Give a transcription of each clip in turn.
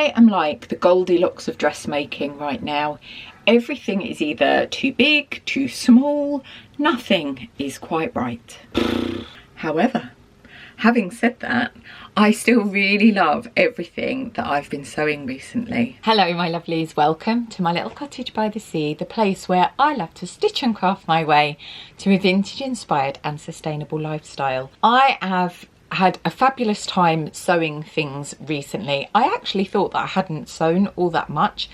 I am like the Goldilocks of dressmaking right now. Everything is either too big, too small, nothing is quite right. However, having said that, I still really love everything that I've been sewing recently. Hello my lovelies, welcome to my little cottage by the sea, the place where I love to stitch and craft my way to a vintage inspired and sustainable lifestyle. I have had a fabulous time sewing things recently. I actually thought that I hadn't sewn all that much,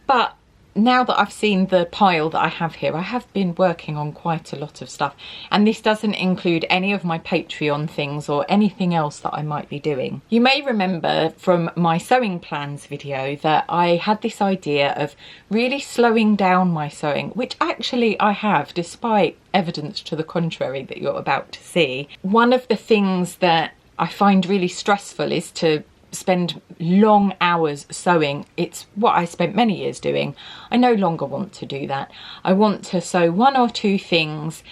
but now that I've seen the pile that I have here, I have been working on quite a lot of stuff, and this doesn't include any of my Patreon things or anything else that I might be doing. You may remember from my sewing plans video that I had this idea of really slowing down my sewing, which actually I have, despite evidence to the contrary that you're about to see. One of the things that I find really stressful is to spend long hours sewing. It's what I spent many years doing. I no longer want to do that. I want to sew one or two things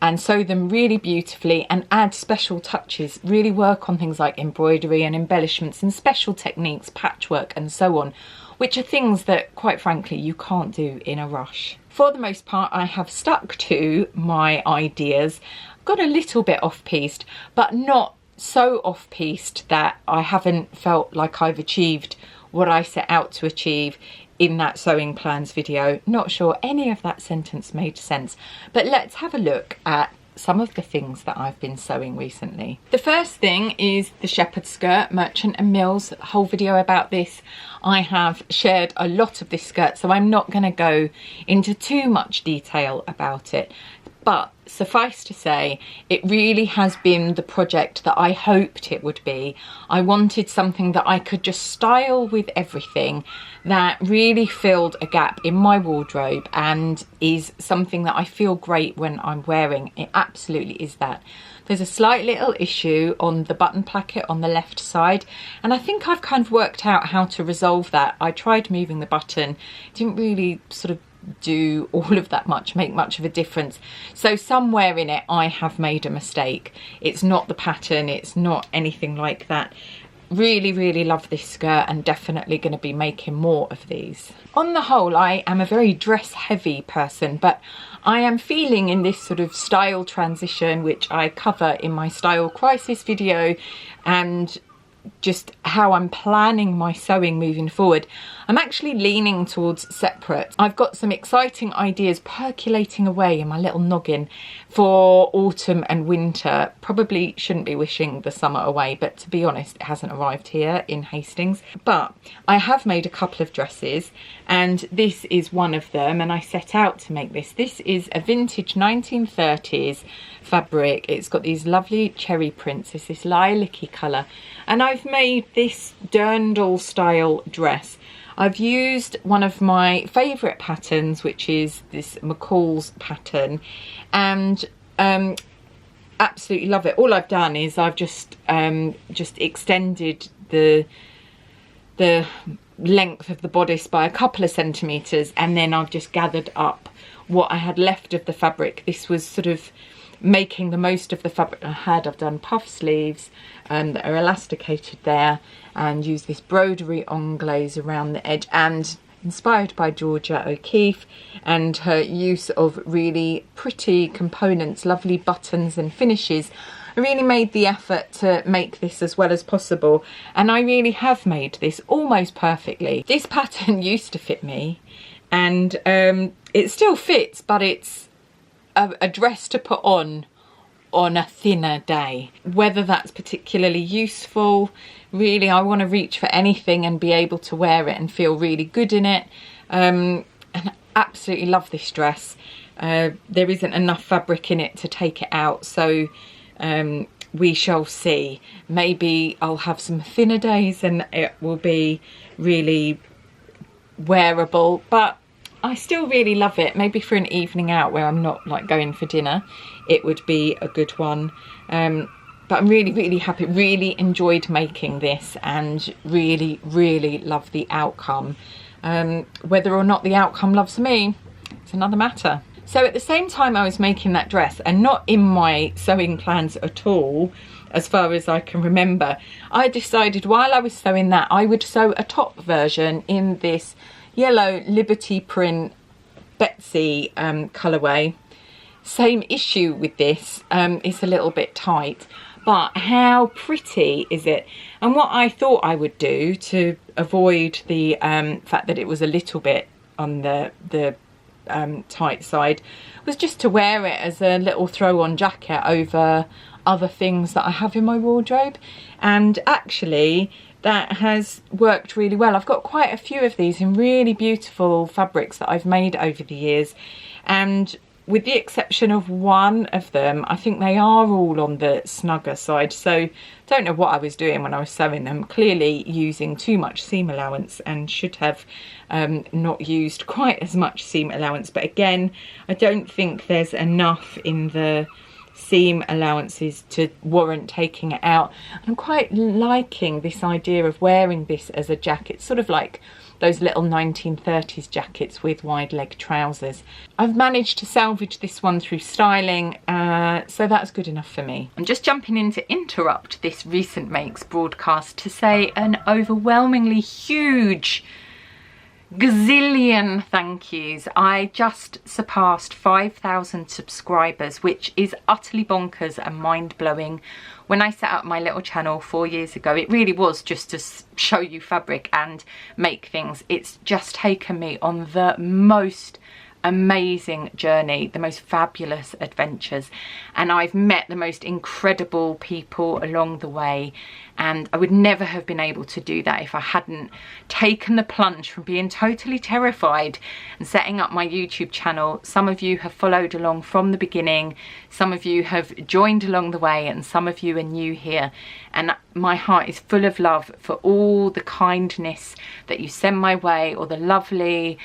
and sew them really beautifully and add special touches, really work on things like embroidery and embellishments and special techniques, patchwork and so on, which are things that quite frankly you can't do in a rush. For the most part I have stuck to my ideas, got a little bit off-piste, but not so off-piste that I haven't felt like I've achieved what I set out to achieve in that sewing plans video. Not sure any of that sentence made sense, but let's have a look at some of the things that I've been sewing recently. The first thing is the shepherd skirt, Merchant and Mills. A whole video about this. I have shared a lot of this skirt, so I'm not going to go into too much detail about it. But suffice to say, it really has been the project that I hoped it would be. I wanted something that I could just style with everything, that really filled a gap in my wardrobe and is something that I feel great when I'm wearing. It absolutely is that. There's a slight little issue on the button placket on the left side, and I think I've kind of worked out how to resolve that. I tried moving the button, didn't really sort of do all of that make much of a difference, so somewhere in it I have made a mistake. It's not the pattern, it's not anything like that. Really love this skirt and definitely going to be making more of these. On the whole, I am a very dress heavy person, but I am feeling in this sort of style transition, which I cover in my style crisis video, and just how I'm planning my sewing moving forward, I'm actually leaning towards separate. I've got some exciting ideas percolating away in my little noggin for autumn and winter. Probably shouldn't be wishing the summer away, but to be honest, it hasn't arrived here in Hastings. But I have made a couple of dresses, and this is one of them, and I set out to make this. This is a vintage 1930s fabric. It's got these lovely cherry prints. It's this lilac-y colour, and I've made this Dirndl style dress. I've used one of my favourite patterns, which is this McCall's pattern, and absolutely love it. All I've done is I've just extended the length of the bodice by a couple of centimetres, and then I've just gathered up what I had left of the fabric. This was sort of making the most of the fabric I had. I've done puff sleeves that are elasticated there, and used this broderie anglaise around the edge, and inspired by Georgia O'Keeffe and her use of really pretty components, lovely buttons and finishes. I really made the effort to make this as well as possible, and I really have made this almost perfectly. This pattern used to fit me, and it still fits, but it's a dress to put on a thinner day. Whether that's particularly useful, really I want to reach for anything and be able to wear it and feel really good in it. And I absolutely love this dress. There isn't enough fabric in it to take it out, so we shall see. Maybe I'll have some thinner days and it will be really wearable, but I still really love it. Maybe for an evening out where I'm not like going for dinner, it would be a good one. But I'm really happy, really enjoyed making this, and really love the outcome. Whether or not the outcome loves me, it's another matter. So at the same time I was making that dress, and not in my sewing plans at all, as far as I can remember. I decided while I was sewing that I would sew a top version in this yellow Liberty print Betsy colourway. Same issue with this, it's a little bit tight, but how pretty is it? And what I thought I would do to avoid the fact that it was a little bit on the tight side was just to wear it as a little throw-on jacket over other things that I have in my wardrobe, and actually that has worked really well. I've got quite a few of these in really beautiful fabrics that I've made over the years, and with the exception of one of them, I think they are all on the snugger side. So don't know what I was doing when I was sewing them. Clearly using too much seam allowance, and should have not used quite as much seam allowance. But again, I don't think there's enough in the seam allowances to warrant taking it out. I'm quite liking this idea of wearing this as a jacket, sort of like those little 1930s jackets with wide leg trousers. I've managed to salvage this one through styling, so that's good enough for me. I'm just jumping in to interrupt this recent makes broadcast to say an overwhelmingly huge gazillion thank yous. I just surpassed 5,000 subscribers, which is utterly bonkers and mind-blowing. When I set up my little channel 4 years ago, it really was just to show you fabric and make things. It's just taken me on the most amazing journey, the most fabulous adventures, and I've met the most incredible people along the way, and I would never have been able to do that if I hadn't taken the plunge from being totally terrified and setting up my YouTube channel. Some of you have followed along from the beginning, some of you have joined along the way, and some of you are new here, and my heart is full of love for all the kindness that you send my way, or the lovely,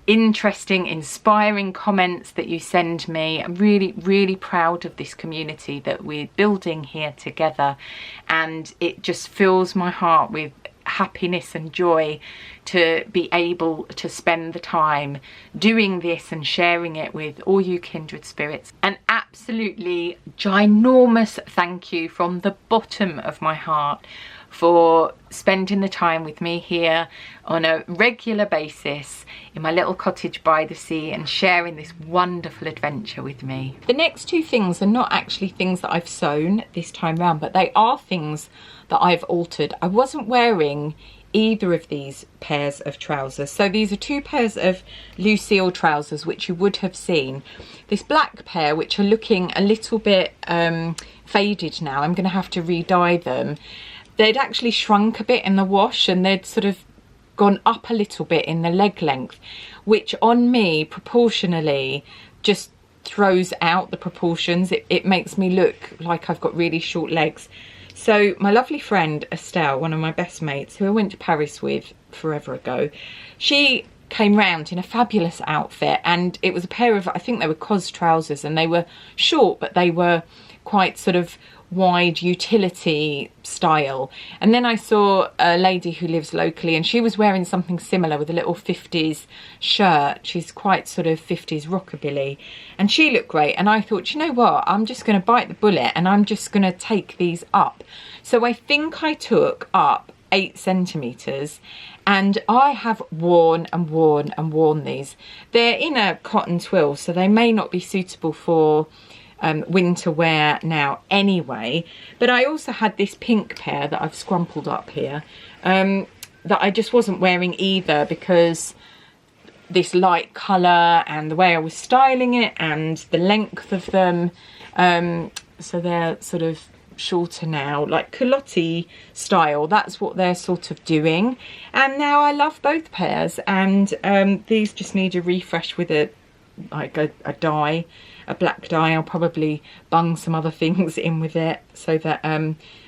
interesting, inspiring comments that you send me. I'm really, really proud of this community that we're building here together, and it just fills my heart with happiness and joy to be able to spend the time doing this and sharing it with all you kindred spirits. An absolutely ginormous thank you from the bottom of my heart for spending the time with me here on a regular basis in my little cottage by the sea and sharing this wonderful adventure with me. The next two things are not actually things that I've sewn this time round, but they are things that I've altered. I wasn't wearing either of these pairs of trousers. So these are two pairs of Lucille trousers, which you would have seen. This black pair, which are looking a little bit faded now. I'm going to have to re-dye them. They'd actually shrunk a bit in the wash, and they'd sort of gone up a little bit in the leg length, which on me proportionally just throws out the proportions. It makes me look like I've got really short legs. So my lovely friend Estelle, one of my best mates, who I went to Paris with forever ago, she came round in a fabulous outfit, and it was a pair of, I think they were COS trousers, and they were short, but they were quite sort of wide utility style. And then I saw a lady who lives locally, and she was wearing something similar with a little 50s shirt. She's quite sort of 50s rockabilly, and she looked great. And I thought, you know what, I'm just going to bite the bullet and I'm just going to take these up. So I think I took up 8 centimeters, and I have worn and worn and worn these. They're in a cotton twill, so they may not be suitable for winter wear now anyway. But I also had this pink pair that I've scrumpled up here that I just wasn't wearing either, because this light colour and the way I was styling it and the length of them, so they're sort of shorter now, like culotte style. That's what they're sort of doing, and now I love both pairs. And these just need a refresh with a dye, a black dye. I'll probably bung some other things in with it so that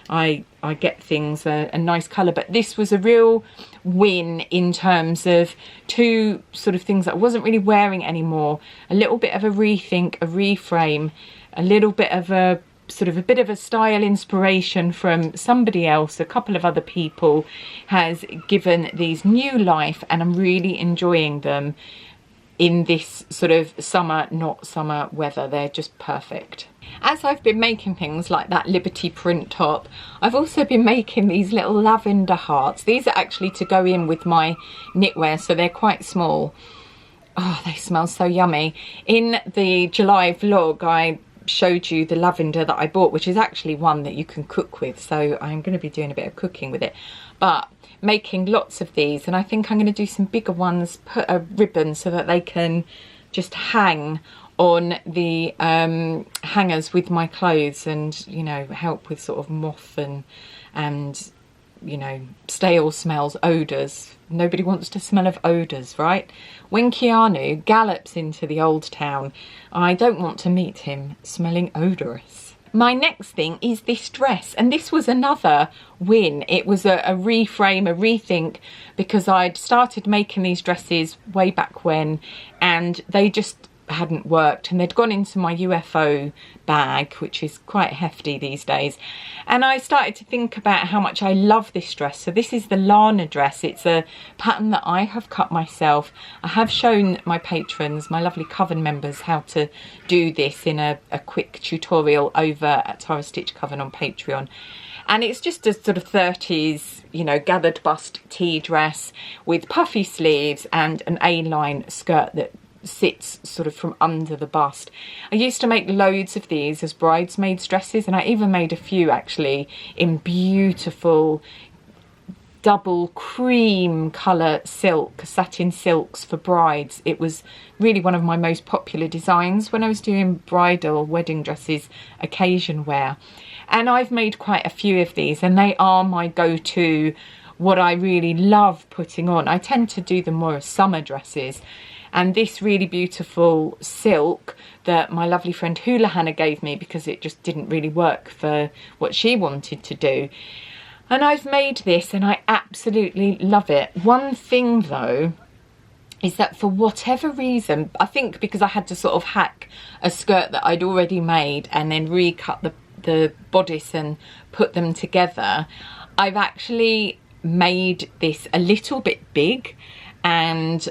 I get things a nice colour. But this was a real win in terms of two sort of things that I wasn't really wearing anymore. A little bit of a rethink, a reframe, a little bit of a sort of a bit of a style inspiration from somebody else. A couple of other people has given these new life, and I'm really enjoying them. in this sort of summer, not summer weather. They're just perfect. As I've been making things like that Liberty print top, I've also been making these little lavender hearts. These are actually to go in with my knitwear, so they're quite small. Oh, they smell so yummy. In the July vlog, I showed you the lavender that I bought, which is actually one that you can cook with, so I'm going to be doing a bit of cooking with it. But making lots of these, and I think I'm going to do some bigger ones, put a ribbon so that they can just hang on the hangers with my clothes, and you know, help with sort of moth and you know, stale smells, odours. Nobody wants to smell of odours, right? When Keanu gallops into the old town, I don't want to meet him smelling odorous. My next thing is this dress, and this was another win. It was a reframe, a rethink, because I'd started making these dresses way back when, and they just hadn't worked, and they'd gone into my UFO bag, which is quite hefty these days, and I started to think about how much I love this dress. So this is the Lana dress. It's a pattern that I have cut myself. I have shown my patrons, my lovely Coven members, how to do this in a quick tutorial over at Tara Stitch Coven on Patreon. And it's just a sort of 30s, you know, gathered bust tea dress with puffy sleeves and an A-line skirt that sits sort of from under the bust. I used to make loads of these as bridesmaids dresses, and I even made a few actually in beautiful double cream colour silk, satin silks for brides. It was really one of my most popular designs when I was doing bridal wedding dresses, occasion wear. And I've made quite a few of these, and they are my go-to, what I really love putting on. I tend to do them more as summer dresses. And this really beautiful silk that my lovely friend Hula Hannah gave me, because it just didn't really work for what she wanted to do. And I've made this and I absolutely love it. One thing though is that for whatever reason, I think because I had to sort of hack a skirt that I'd already made and then recut the bodice and put them together, I've actually made this a little bit big, and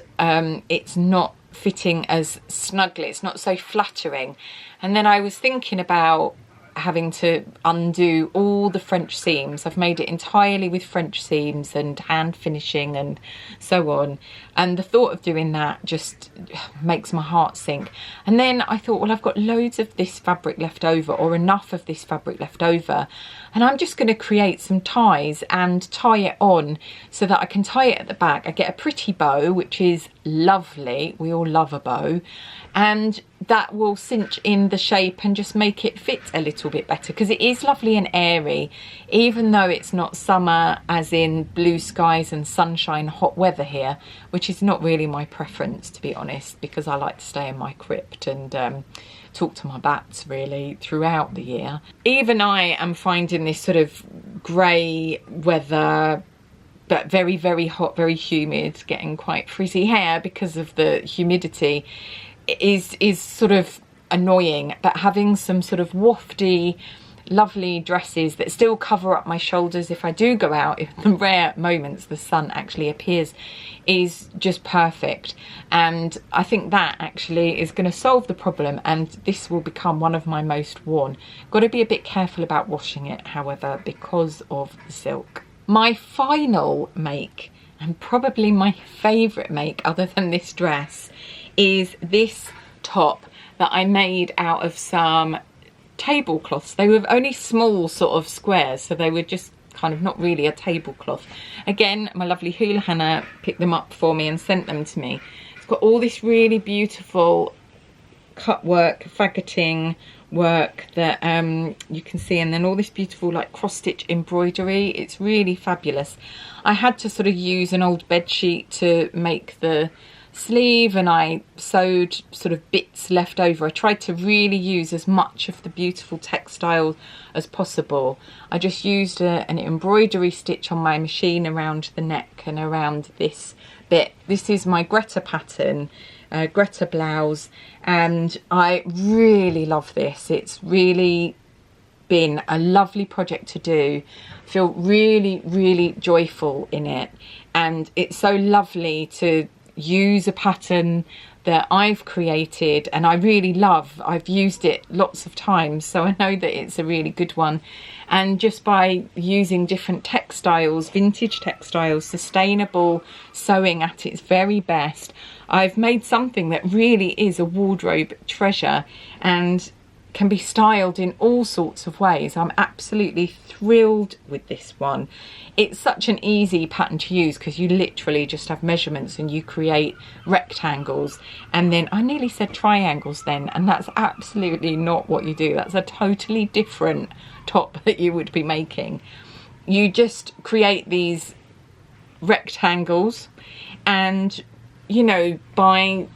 it's not fitting as snugly, it's not so flattering. And then I was thinking about having to undo all the French seams. I've made it entirely with French seams and hand finishing and so on, and the thought of doing that just makes my heart sink. And then I thought, well, I've got loads of this fabric left over, or enough of this fabric left over, and I'm just going to create some ties and tie it on so that I can tie it at the back. I get a pretty bow, which is lovely, we all love a bow, and that will cinch in the shape and just make it fit a little bit better, because it is lovely and airy, even though it's not summer as in blue skies and sunshine, hot weather here, which is not really my preference, to be honest, because I like to stay in my crypt and talk to my bats really throughout the year. Even I am finding this sort of grey weather, but very, very hot, very humid, getting quite frizzy hair because of the humidity, is sort of annoying. But having some sort of wafty, lovely dresses that still cover up my shoulders if I do go out, if the rare moments the sun actually appears, is just perfect. And I think that actually is going to solve the problem, and this will become one of my most worn. Got to be a bit careful about washing it, however, because of the silk. My final make, and probably my favourite make other than this dress, is this top that I made out of some tablecloths. They were only small sort of squares, so they were just kind of not really a tablecloth. Again, my lovely Hula Hannah picked them up for me and sent them to me. It's got all this really beautiful cut work, faggoting work that you can see, and then all this beautiful like cross stitch embroidery. It's really fabulous. I had to sort of use an old bed sheet to make the sleeve, and I sewed sort of bits left over. I tried to really use as much of the beautiful textile as possible. I just used an embroidery stitch on my machine around the neck and around this bit. This is my Greta pattern, Greta blouse, and I really love this. It's really been a lovely project to do. I feel really, really joyful in it, and it's so lovely to use a pattern that I've created and I really love. I've used it lots of times, so I know that it's a really good one. And just by using different textiles, vintage textiles, sustainable sewing at its very best, I've made something that really is a wardrobe treasure and can be styled in all sorts of ways. I'm absolutely thrilled with this one. It's such an easy pattern to use because you literally just have measurements and you create rectangles, and then I nearly said triangles then, and that's absolutely not what you do. That's a totally different top that you would be making. You just create these rectangles, and you know, by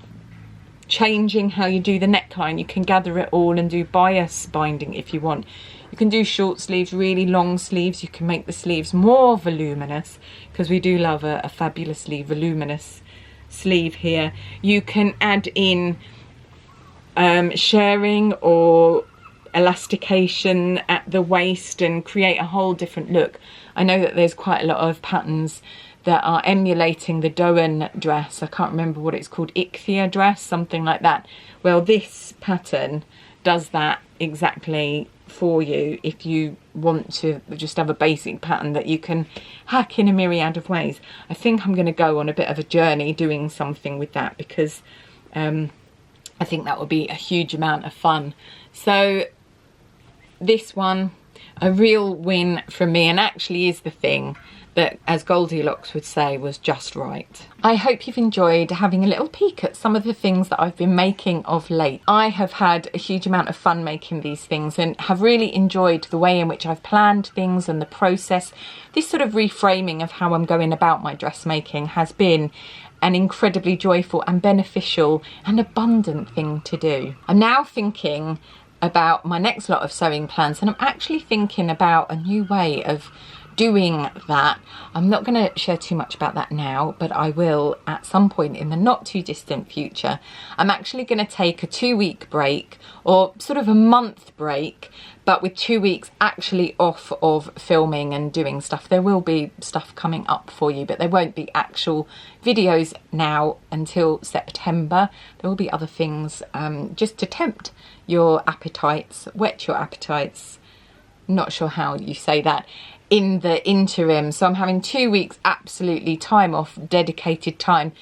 changing how you do the neckline, you can gather it all and do bias binding if you want. You can do short sleeves, really long sleeves. You can make the sleeves more voluminous because we do love a fabulously voluminous sleeve here. You can add in sharing or elastication at the waist and create a whole different look. I know that there's quite a lot of patterns that are emulating the Dirndl dress. I can't remember what it's called, Ichthya dress, something like that. Well, this pattern does that exactly for you if you want to just have a basic pattern that you can hack in a myriad of ways. I think I'm going to go on a bit of a journey doing something with that because I think that would be a huge amount of fun. So this one, a real win from me, and actually is the thing that, as Goldilocks would say, was just right. I hope you've enjoyed having a little peek at some of the things that I've been making of late. I have had a huge amount of fun making these things and have really enjoyed the way in which I've planned things and the process. This sort of reframing of how I'm going about my dressmaking has been an incredibly joyful and beneficial and abundant thing to do. I'm now thinking about my next lot of sewing plans, and I'm actually thinking about a new way of doing that. I'm not going to share too much about that now, but I will at some point in the not too distant future. I'm actually going to take a 2-week break, or sort of a month break, but with 2 weeks actually off of filming and doing stuff. There will be stuff coming up for you, but there won't be actual videos now until September. There will be other things just to tempt your appetites, whet your appetites. Not sure how you say that in the interim. So I'm having 2 weeks absolutely time off, dedicated time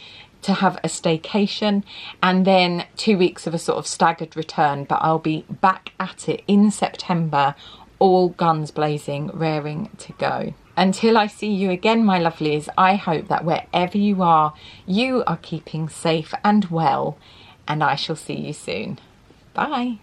to have a staycation, and then 2 weeks of a sort of staggered return, but I'll be back at it in September, all guns blazing, raring to go. Until I see you again, my lovelies, I hope that wherever you are keeping safe and well, and I shall see you soon. Bye.